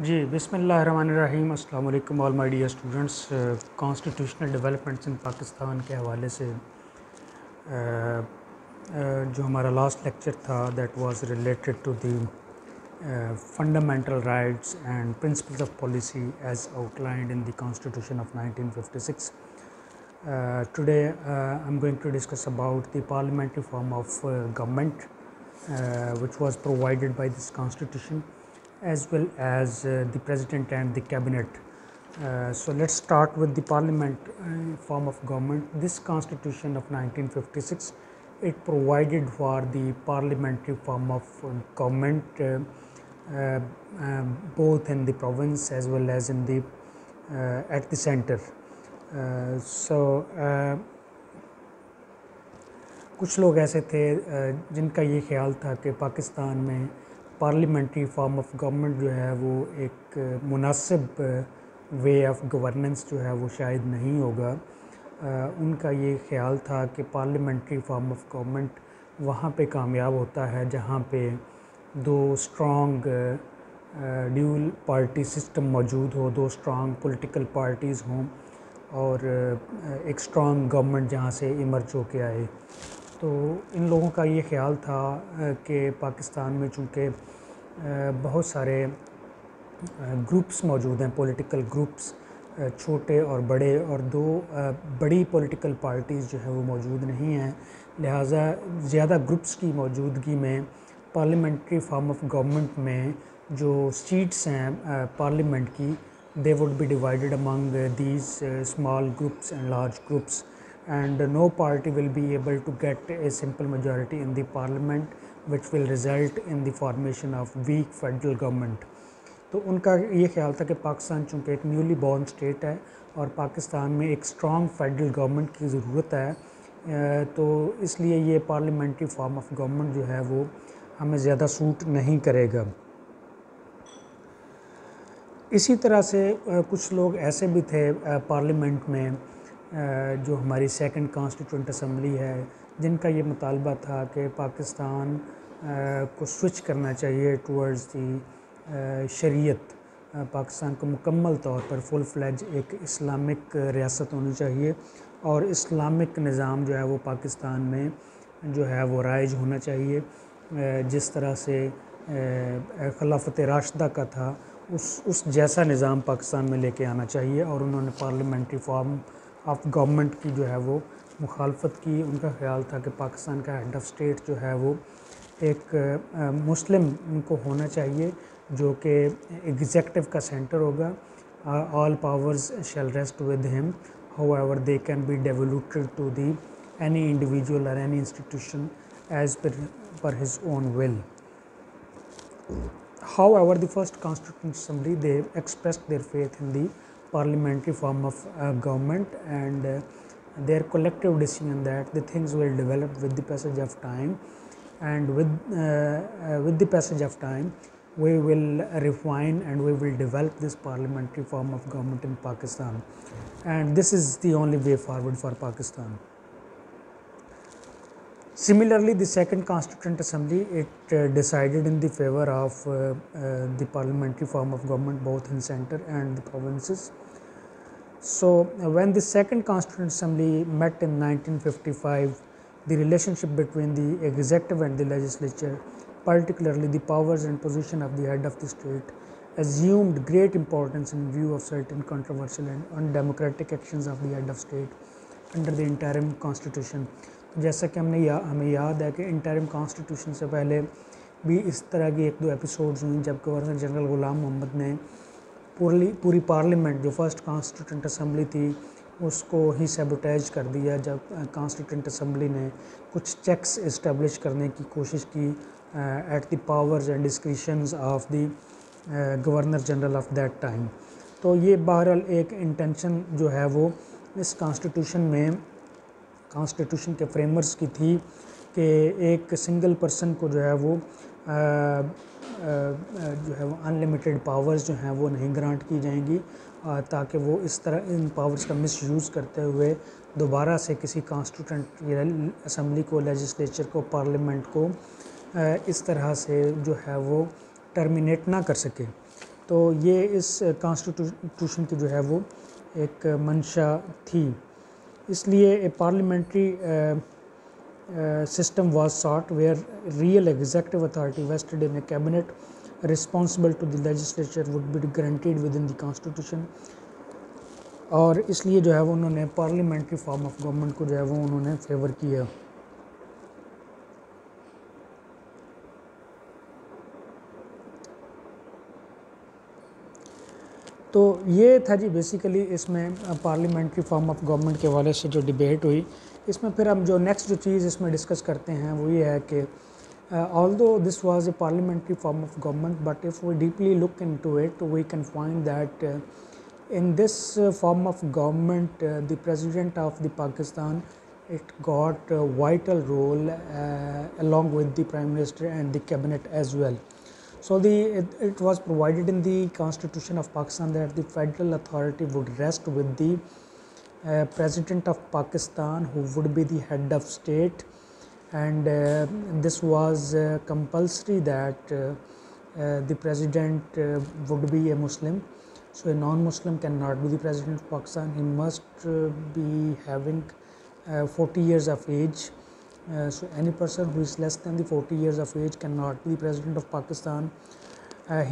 جی بسم اللہ الرحمن الرحیم. السلام علیکم all my dear students. Constitutional developments in Pakistan کے حوالے سے جو ہمارا لاسٹ لیکچر تھا that was related to the fundamental rights and principles of policy as outlined in the constitution of 1956. Today I'm going to discuss about the parliamentary form of government which was provided by this constitution, as well as the president and the cabinet. So let's start with the parliament form of government. This constitution of 1956, it provided for the parliamentary form of government both in the province as well as in the at the center. کچھ لوگ ایسے تھے جن کا یہ خیال تھا کہ پاکستان میں پارلیمنٹری فارم آف گورنمنٹ جو ہے وہ ایک مناسب وے آف گورننس جو ہے وہ شاید نہیں ہوگا. ان کا یہ خیال تھا کہ پارلیمنٹری فارم آف گورنمنٹ وہاں پہ کامیاب ہوتا ہے جہاں پہ دو اسٹرانگ ڈیول پارٹی سسٹم موجود ہو, دو اسٹرانگ پولیٹیکل پارٹیز ہوں اور ایک اسٹرانگ گورنمنٹ جہاں سے ایمرج ہو کے آئے. تو ان لوگوں کا یہ خیال تھا کہ پاکستان میں چونکہ بہت سارے گروپس موجود ہیں, پولیٹیکل گروپس چھوٹے اور بڑے, اور دو بڑی پولیٹیکل پارٹیز جو ہے وہ موجود نہیں ہیں, لہٰذا زیادہ گروپس کی موجودگی میں پارلیمنٹری فارم آف گورنمنٹ میں جو سیٹس ہیں پارلیمنٹ کی, they would be divided among these small groups and large groups, and no party will be able to get a simple majority in the parliament, which will result in the formation of weak federal government. تو ان کا یہ خیال تھا کہ پاکستان چونکہ ایک newly born state ہے اور پاکستان میں ایک اسٹرانگ فیڈرل گورنمنٹ کی ضرورت ہے, تو اس لیے یہ پارلیمنٹری فارم آف گورنمنٹ جو ہے وہ ہمیں زیادہ سوٹ نہیں کرے گا. اسی طرح سے کچھ لوگ ایسے بھی تھے پارلیمنٹ میں جو ہماری سیکنڈ کانسٹیٹیوئنٹ اسمبلی ہے, جن کا یہ مطالبہ تھا کہ پاکستان کو سوئچ کرنا چاہیے ٹورڈز دی شریعت. پاکستان کو مکمل طور پر فل فلیج ایک اسلامک ریاست ہونی چاہیے اور اسلامک نظام جو ہے وہ پاکستان میں جو ہے وہ رائج ہونا چاہیے, جس طرح سے خلافت راشدہ کا تھا اس جیسا نظام پاکستان میں لے کے آنا چاہیے. اور انہوں نے پارلیمنٹری فارم آف گورنمنٹ کی جو ہے وہ مخالفت کی. ان کا خیال تھا کہ پاکستان کا ہیڈ آف اسٹیٹ جو ہے وہ ایک مسلم ان کو ہونا چاہیے جو کہ ایگزیکٹو کا سینٹر ہوگا. All powers shall rest with him, however they can be devolved to the any individual or any institution as per his own will. However, the first Constituent Assembly, they expressed their faith in the parliamentary form of government and their collective decision that the things will develop with the passage of time, and with the passage of time we will refine and we will develop this parliamentary form of government in Pakistan, and this is the only way forward for Pakistan. Similarly, the second Constituent Assembly, it decided in the favor of the parliamentary form of government both in center and the provinces. So when the second Constituent Assembly met in 1955, the relationship between the executive and the legislature, particularly the powers and position of the head of the state, assumed great importance in view of certain controversial and undemocratic actions of the head of state under the interim constitution. جیسا کہ ہمیں یاد ہے کہ interim constitution سے پہلے بھی اس طرح کی ایک دو ایپیسوڈز ہوئیں جب گورنر جنرل غلام محمد نے پوری پارلیمنٹ جو فرسٹ کانسٹیٹیوئنٹ اسمبلی تھی اس کو ہی سیبوٹیج کر دیا جب کانسٹیٹیوئنٹ اسمبلی نے کچھ چیکس اسٹیبلش کرنے کی کوشش کی at the powers and discretions of the governor general of that time. تو یہ بہرحال ایک انٹینشن جو ہے وہ اس کانسٹیٹیوشن کے فریمرز کی تھی کہ ایک سنگل پرسن کو جو ہے وہ انلمیٹڈ پاورز جو ہیں وہ نہیں گرانٹ کی جائیں گی, تاکہ وہ اس طرح ان پاورز کا مس یوز کرتے ہوئے دوبارہ سے کسی کانسٹیٹیوئنٹ اسمبلی کو, لیجسلیچر کو, پارلیمنٹ کو اس طرح سے جو ہے وہ ٹرمینیٹ نہ کر سکے. تو یہ اس کانسٹیٹیوشن کی جو ہے وہ ایک منشا تھی. اس لیے اے parliamentary system was sought where real executive authority vested in a cabinet responsible to the legislature would be guaranteed within the constitution. اور اس لیے جو ہے وہ انہوں نے پارلیمنٹری فارم آف گورنمنٹ کو جو ہے وہ انہوں نے فیور کیا. تو یہ تھا جی بیسیکلی اس میں پارلیمنٹری فارم آف گورنمنٹ کے حوالے سے جو ڈبیٹ ہوئی. اس میں پھر ہم جو نیکسٹ جو چیز اس میں ڈسکس کرتے ہیں وہ یہ ہے کہ although this was a parliamentary form of government, but if we deeply look into it, we can find that in this form of government, the president of the Pakistan, it got a vital role along with the prime minister and the cabinet as well. So it was provided in the constitution of Pakistan that the federal authority would rest with the president of Pakistan, who would be the head of state, and this was compulsory that the president would be a Muslim. So a non-Muslim cannot be the president of Pakistan. He must be having 40 years of age. So any person who is less than the 40 years of age cannot be the president of Pakistan.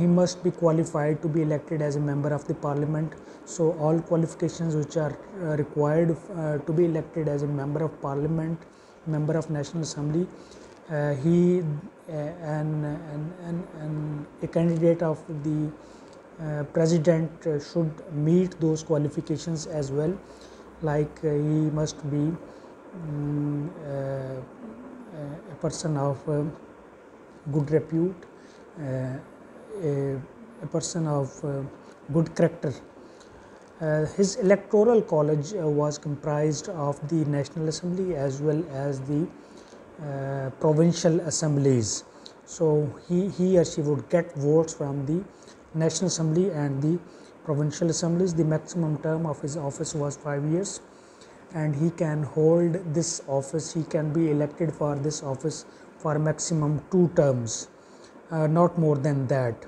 He must be qualified to be elected as a member of the parliament. So all qualifications which are required to be elected as a member of parliament, member of National Assembly, he and a candidate of the president should meet those qualifications as well. Like he must be a person of good repute, a person of good character. His electoral college was comprised of the National Assembly as well as the provincial assemblies. So he or she would get votes from the National Assembly and the provincial assemblies. The maximum term of his office was 5 years, and he can hold this office, he can be elected for this office for maximum 2 terms, not more than that.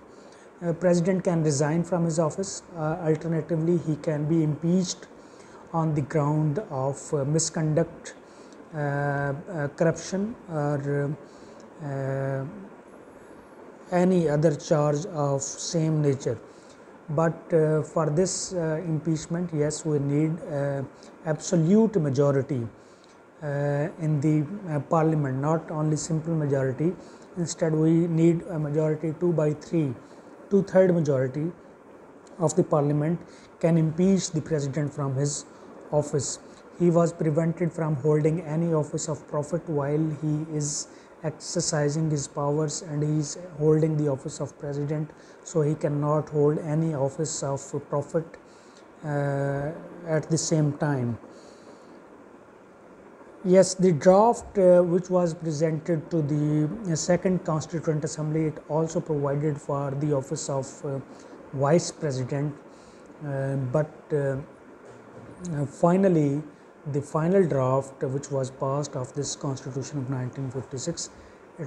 President can resign from his office. Alternatively, he can be impeached on the ground of misconduct, corruption, or any other charge of same nature. But for this impeachment, yes, we need absolute majority in the parliament, not only simple majority. Instead, we need a majority 2/3, 2/3 majority of the parliament can impeach the president from his office. He was prevented from holding any office of profit while he is exercising his powers, and he is holding the office of president, so he cannot hold any office of profit at the same time. Yes, the draft which was presented to the second Constituent Assembly, it also provided for the office of Vice President, but finally the final draft which was passed of this Constitution of 1956,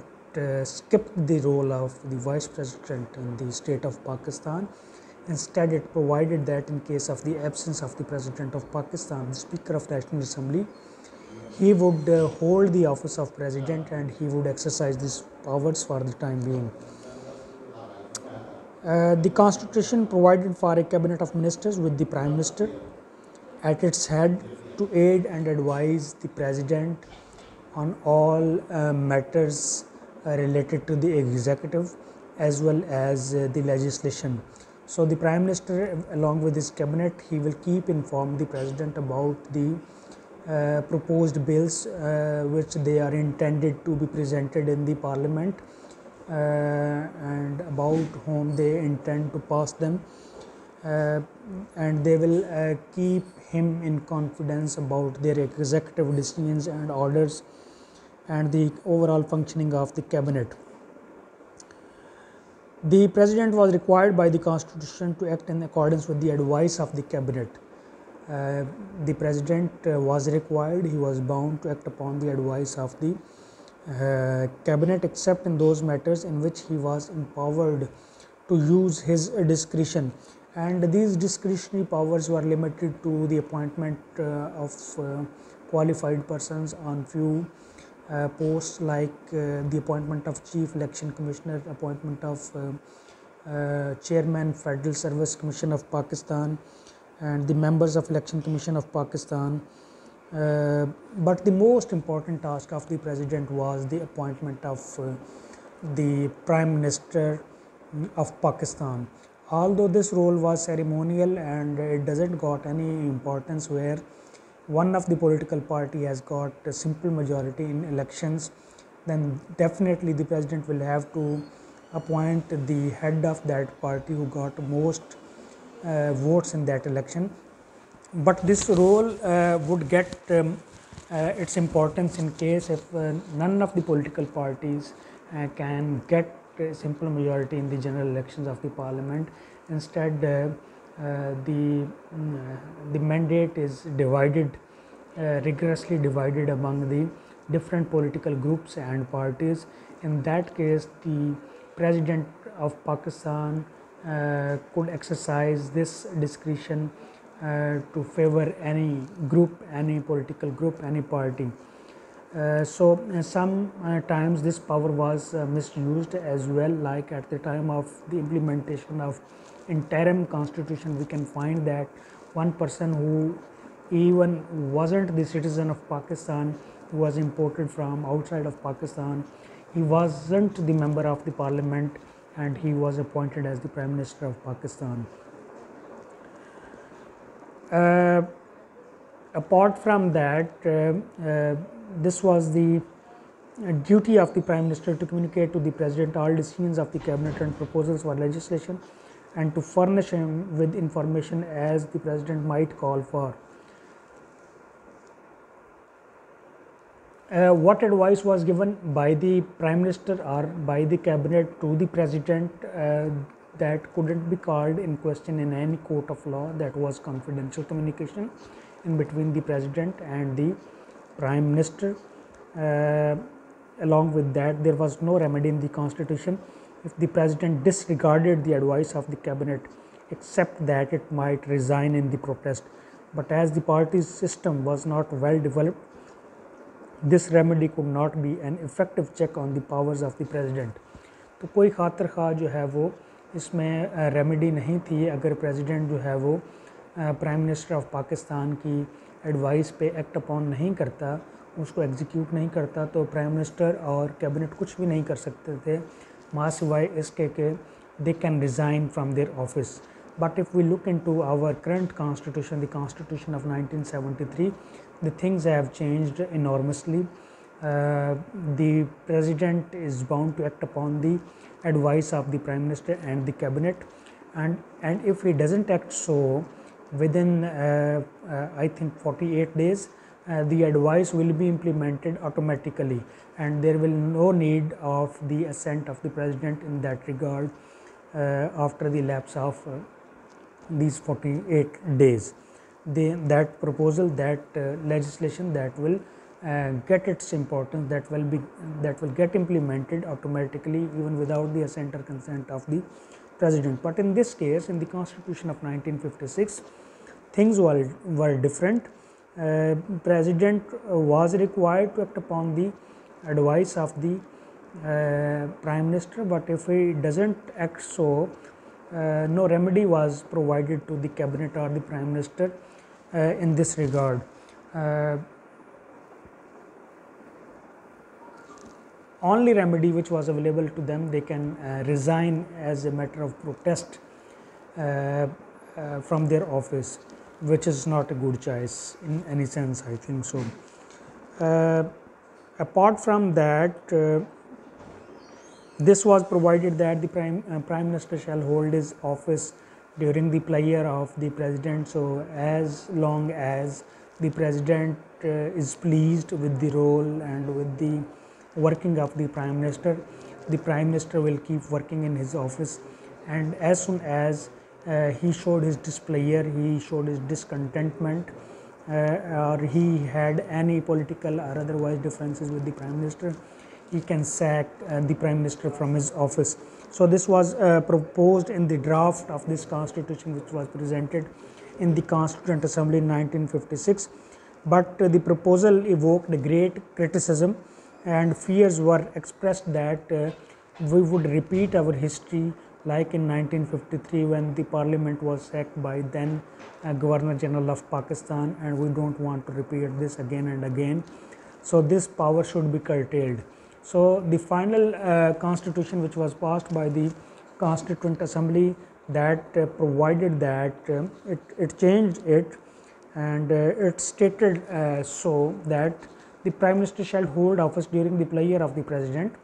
it skipped the role of the Vice President in the state of Pakistan. Instead, it provided that in case of the absence of the President of Pakistan, the Speaker of National Assembly, he would hold the office of President and he would exercise these powers for the time being. The Constitution provided for a cabinet of ministers with the Prime Minister at its head to aid and advise the President on all matters related to the executive as well as the legislation. So the Prime Minister, along with his cabinet, he will keep informed the President about the proposed bills which they are intended to be presented in the Parliament, and about whom they intend to pass them, and they will keep him in confidence about their executive decisions and orders and the overall functioning of the cabinet. The President was required by the Constitution to act in accordance with the advice of the cabinet. The President was required, he was bound to act upon the advice of the cabinet, except in those matters in which he was empowered to use his discretion, and these discretionary powers were limited to the appointment of qualified persons on few posts, like the appointment of Chief Election Commissioner, appointment of Chairman Federal Service Commission of Pakistan, and the members of Election Commission of Pakistan. But the most important task of the President was the appointment of the Prime Minister of Pakistan. Although this role was ceremonial and it doesn't got any importance, where one of the political party has got a simple majority in elections, then definitely the President will have to appoint the head of that party who got most votes in that election. But this role would get its importance in case if none of the political parties can get a simple majority in the general elections of the parliament. Instead, the mandate is divided, rigorously divided among the different political groups and parties. In that case, the President of Pakistan could exercise this discretion to favor any group, any political group, any party. So sometimes this power was misused as well, like at the time of the implementation of interim constitution. We can find that one person who even wasn't the citizen of Pakistan, who was imported from outside of Pakistan, he wasn't the member of the parliament, and he was appointed as the Prime Minister of Pakistan. Apart from that, this was the duty of the Prime Minister to communicate to the President all decisions of the Cabinet and proposals for legislation, and to furnish him with information as the President might call for. What advice was given by the Prime Minister or by the Cabinet to the President that couldn't be called in question in any court of law? That was confidential communication in between the President and the Prime Minister. Along with that, there was no remedy in the Constitution if the President disregarded the advice of the Cabinet, except that it might resign in the protest. But as the party's system was not well developed, this remedy could not be an effective check on the powers of the President. تو کوئی خاطر خواہ جو ہے وہ اس میں remedy نہیں تھی اگر پریزیڈنٹ جو ہے وہ پرائم منسٹر آف پاکستان کی ایڈوائس پہ ایکٹ اپون نہیں کرتا, اس کو ایگزیکیوٹ نہیں کرتا, تو پرائم منسٹر اور کیبنٹ کچھ بھی نہیں کر سکتے تھے ماں سوائے اس کے کہ they can resign from their office. But if we look into our current constitution, the constitution of 1973, the things have changed enormously. The president is bound to act upon the advice of the prime minister and the cabinet, and if he doesn't act so within I think 48 days, the advice will be implemented automatically, and there will no need of the assent of the president in that regard after the lapse of these 48 days. That proposal, that legislation that will get its importance, that will get implemented automatically even without the assent or consent of the president. But in this case, in the constitution of 1956, things were different. President was required to act upon the advice of the prime minister, but if he doesn't act so, no remedy was provided to the cabinet or the prime minister in this regard. Only remedy which was available to them, they can resign as a matter of protest from their office, which is not a good choice in any sense, I think so. Apart from that, this was provided that the prime minister shall hold his office during the pleasure of the president. So as long as the president is pleased with the role and with the working of the prime minister will keep working in his office, and as soon as he showed his displeasure, he showed his discontentment, or he had any political or otherwise differences with the prime minister, he can sack the Prime Minister from his office. So this was proposed in the draft of this constitution, which was presented in the Constituent Assembly in 1956. But the proposal evoked great criticism, and fears were expressed that we would repeat our history like in 1953 when the parliament was sacked by then Governor General of Pakistan, and we don't want to repeat this again and again. So this power should be curtailed. So the final constitution, which was passed by the Constituent Assembly, that provided that it changed it, and it stated so that the Prime Minister shall hold office during the pleasure of the President,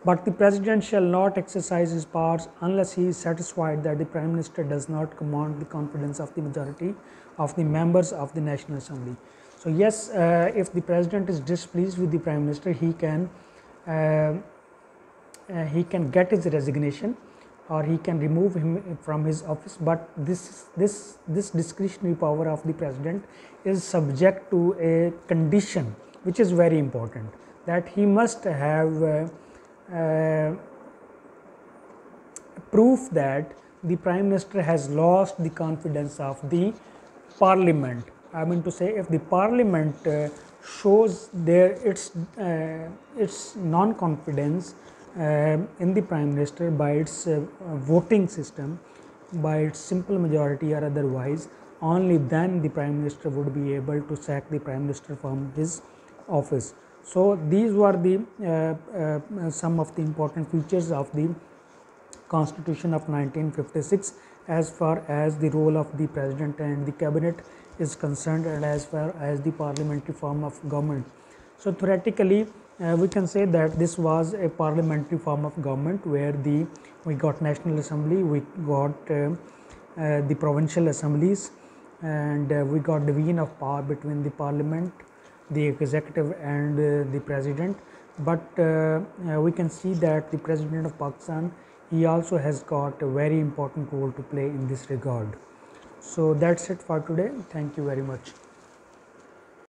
but the President shall not exercise his powers unless he is satisfied that the Prime Minister does not command the confidence of the majority of the members of the National Assembly. So yes, if the President is displeased with the Prime Minister, he can get his resignation, or he can remove him from his office. But this discretionary power of the President is subject to a condition which is very important, that he must have proof that the Prime Minister has lost the confidence of the Parliament. I mean to say, if the Parliament shows its non-confidence in the Prime Minister by its voting system, by its simple majority or otherwise, only then the Prime Minister would be able to sack the Prime Minister from his office. So these were the some of the important features of the Constitution of 1956 as far as the role of the President and the Cabinet is concerned, and as far as the parliamentary form of government. So theoretically, we can say that this was a parliamentary form of government where we got National Assembly, we got the provincial assemblies, and we got division of power between the Parliament, the executive, and the President. But we can see that the President of Pakistan, he also has got a very important role to play in this regard. So that's it for today. Thank you very much.